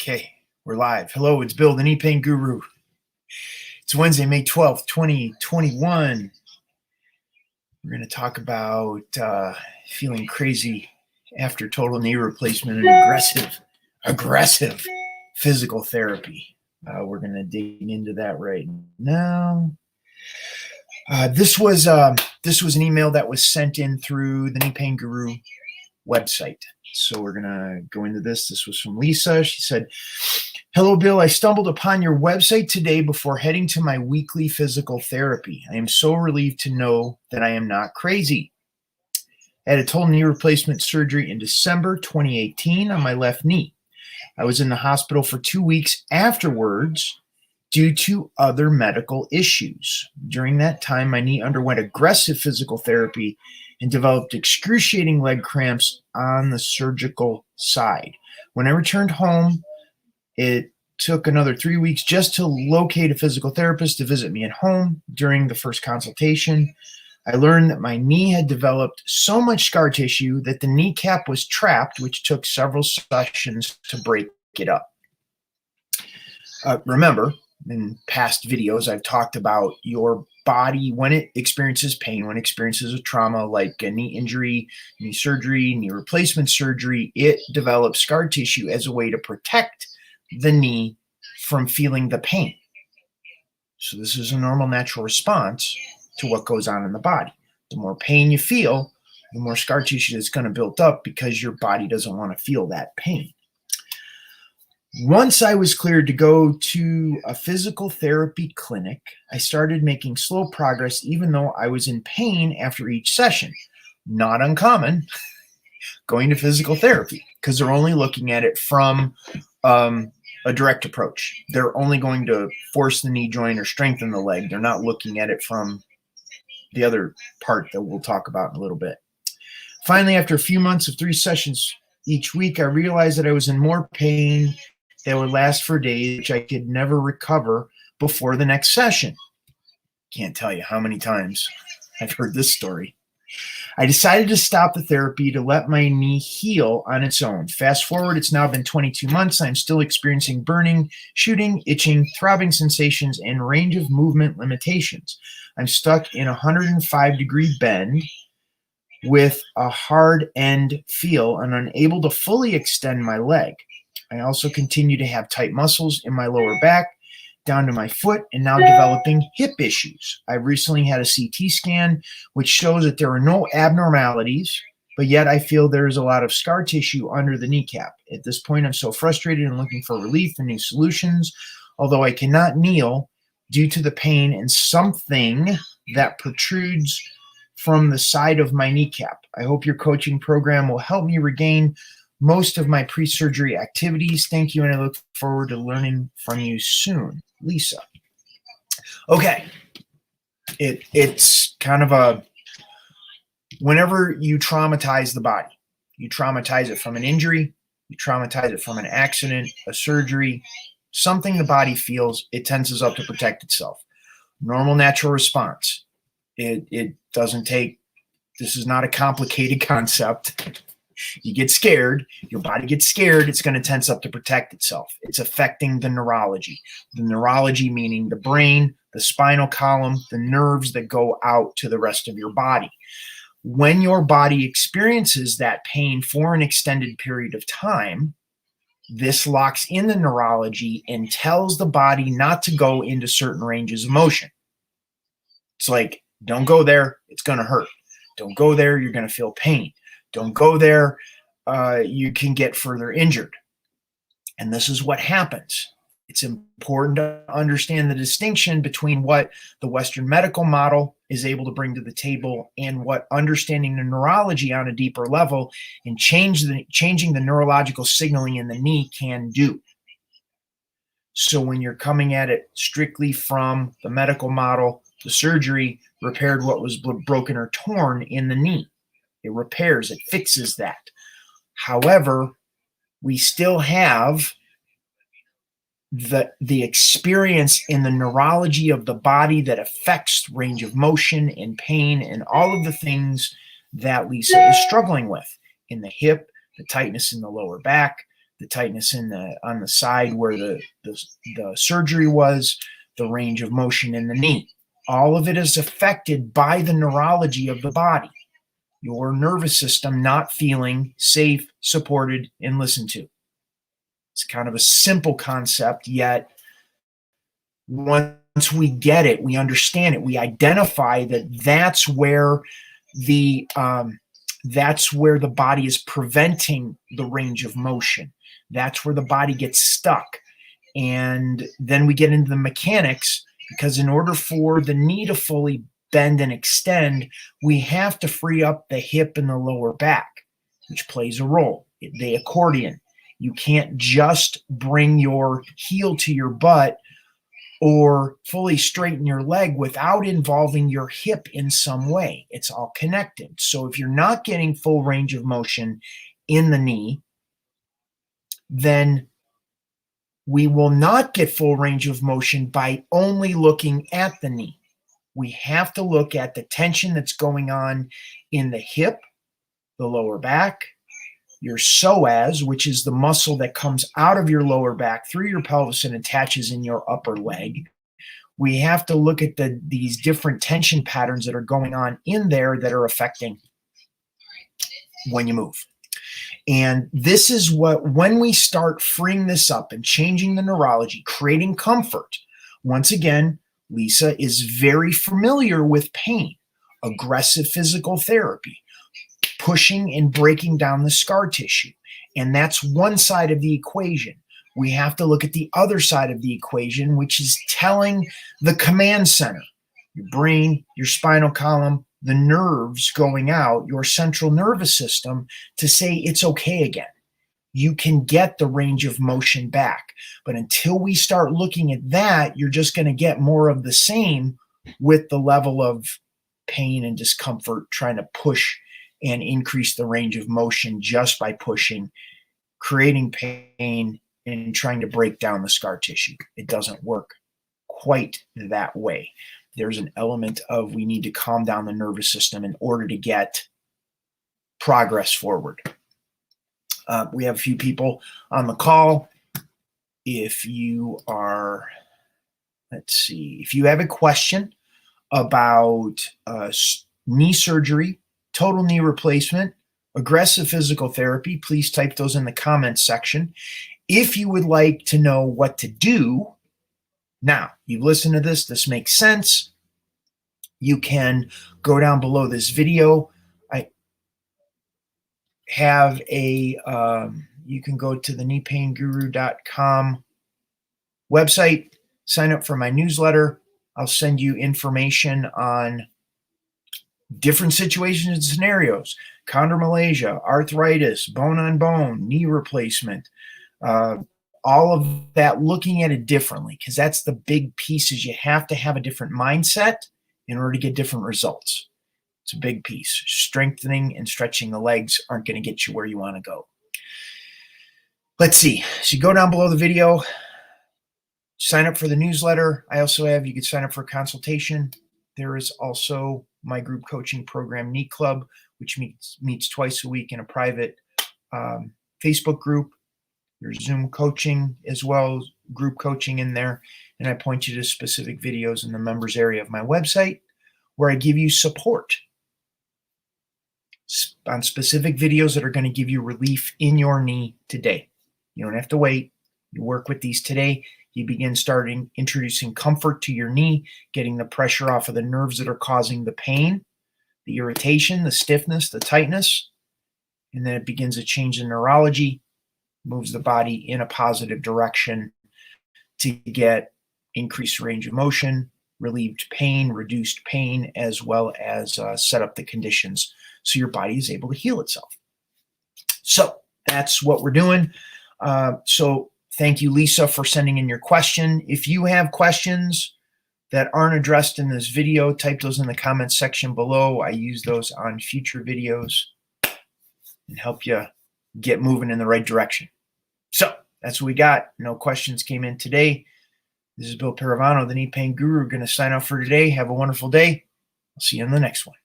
Okay, we're live. Hello, it's Bill, the Knee Pain Guru. It's Wednesday, May 12th, 2021. We're going to talk about feeling crazy after total knee replacement and aggressive physical therapy. We're going to dig into that right now. This was an email that was sent in through the Knee Pain Guru website. So we're going to go into this. This was from Lisa. She said, "Hello, Bill. I stumbled upon your website today before heading to my weekly physical therapy. I am so relieved to know that I am not crazy. I had a total knee replacement surgery in December 2018 on my left knee. I was in the hospital for 2 weeks afterwards due to other medical issues. During that time, my knee underwent aggressive physical therapy and developed excruciating leg cramps on the surgical side. When I returned home, it took another 3 weeks just to locate a physical therapist to visit me at home. During the first consultation, I learned that my knee had developed so much scar tissue that the kneecap was trapped, which took several sessions to break it up." Remember, in past videos, I've talked about your body when it experiences pain, when it experiences a trauma like a knee injury, knee surgery, knee replacement surgery, it develops scar tissue as a way to protect the knee from feeling the pain. So this is a normal, natural response to what goes on in the body. The more pain you feel, the more scar tissue is going to build up because your body doesn't want to feel that pain. Once I was cleared to go to a physical therapy clinic, I started making slow progress even though I was in pain after each session. Not uncommon going to physical therapy because they're only looking at it from a direct approach. They're only going to force the knee joint or strengthen the leg. They're not looking at it from the other part that we'll talk about in a little bit. Finally, after a few months of 3 sessions each week, I realized that I was in more pain that would last for days, which I could never recover before the next session. Can't tell you how many times I've heard this story. I decided to stop the therapy to let my knee heal on its own. Fast forward, it's now been 22 months. I'm still experiencing burning, shooting, itching, throbbing sensations, and range of movement limitations. I'm stuck in a 105-degree bend with a hard end feel and unable to fully extend my leg. I also continue to have tight muscles in my lower back, down to my foot, and now developing hip issues. I recently had a CT scan, which shows that there are no abnormalities, but yet I feel there is a lot of scar tissue under the kneecap. At this point, I'm so frustrated and looking for relief and new solutions, although I cannot kneel due to the pain and something that protrudes from the side of my kneecap. I hope your coaching program will help me regain most of my pre-surgery activities. Thank you, and I look forward to learning from you soon. Lisa. Okay. It's kind of a, whenever you traumatize the body, you traumatize it from an injury, you traumatize it from an accident, a surgery, something the body feels, it tenses up to protect itself. Normal, natural response. It doesn't take, this is not a complicated concept. You get scared, your body gets scared, it's going to tense up to protect itself. It's affecting the neurology. The neurology meaning the brain, the spinal column, the nerves that go out to the rest of your body. When your body experiences that pain for an extended period of time, this locks in the neurology and tells the body not to go into certain ranges of motion. It's like, don't go there, it's going to hurt. Don't go there, you're going to feel pain. Don't go there, you can get further injured. And this is what happens. It's important to understand the distinction between what the Western medical model is able to bring to the table and what understanding the neurology on a deeper level and changing the neurological signaling in the knee can do. So when you're coming at it strictly from the medical model, the surgery repaired what was broken or torn in the knee. It repairs, it fixes that. However, we still have the experience in the neurology of the body that affects range of motion and pain and all of the things that Lisa is struggling with in the hip, the tightness in the lower back, the tightness on the side where the surgery was, the range of motion in the knee. All of it is affected by the neurology of the body, your nervous system not feeling safe, supported, and listened to. It's kind of a simple concept, yet once we get it, we understand it, we identify that that's where the body is preventing the range of motion. That's where the body gets stuck. And then we get into the mechanics, because in order for the knee to fully bend and extend, we have to free up the hip and the lower back, which plays a role. The accordion. You can't just bring your heel to your butt or fully straighten your leg without involving your hip in some way. It's all connected. So if you're not getting full range of motion in the knee, then we will not get full range of motion by only looking at the knee. We have to look at the tension that's going on in the hip, the lower back, your psoas, which is the muscle that comes out of your lower back through your pelvis and attaches in your upper leg. We have to look at these different tension patterns that are going on in there that are affecting when you move. And this is when we start freeing this up and changing the neurology, creating comfort. Once again, Lisa is very familiar with pain, aggressive physical therapy, pushing and breaking down the scar tissue. And that's one side of the equation. We have to look at the other side of the equation, which is telling the command center, your brain, your spinal column, the nerves going out, your central nervous system, to say it's okay again. You can get the range of motion back. But until we start looking at that, you're just going to get more of the same with the level of pain and discomfort, trying to push and increase the range of motion just by pushing, creating pain, and trying to break down the scar tissue. It doesn't work quite that way. There's an element of we need to calm down the nervous system in order to get progress forward. We have a few people on the call. If you are, if you have a question about knee surgery, total knee replacement, aggressive physical therapy, please type those in the comments section. If you would like to know what to do, now you've listened to this makes sense. You can go down below this video. I have you can go to the kneepainguru.com website, sign up for my newsletter. I'll send you information on different situations and scenarios, chondromalacia, arthritis, bone on bone, knee replacement, all of that, looking at it differently, because that's the big piece, is you have to have a different mindset in order to get different results. It's a big piece. Strengthening and stretching the legs aren't going to get you where you want to go. Let's see. So you go down below the video, sign up for the newsletter. I also have, you can sign up for a consultation. There is also my group coaching program, Knee Club, which meets twice a week in a private Facebook group. There's Zoom coaching as well, group coaching in there. And I point you to specific videos in the members area of my website where I give you support on specific videos that are going to give you relief in your knee today. You don't have to wait. You work with these today. You begin introducing comfort to your knee, getting the pressure off of the nerves that are causing the pain, the irritation, the stiffness, the tightness. And then it begins to change the neurology, moves the body in a positive direction to get increased range of motion, relieved pain, reduced pain, as well as set up the conditions so your body is able to heal itself. So that's what we're doing. So thank you, Lisa, for sending in your question. If you have questions that aren't addressed in this video, type those in the comments section below. I use those on future videos and help you get moving in the right direction. So that's what we got. No questions came in today. This is Bill Paravano, the Knee Pain Guru. Going to sign off for today. Have a wonderful day. I'll see you on the next one.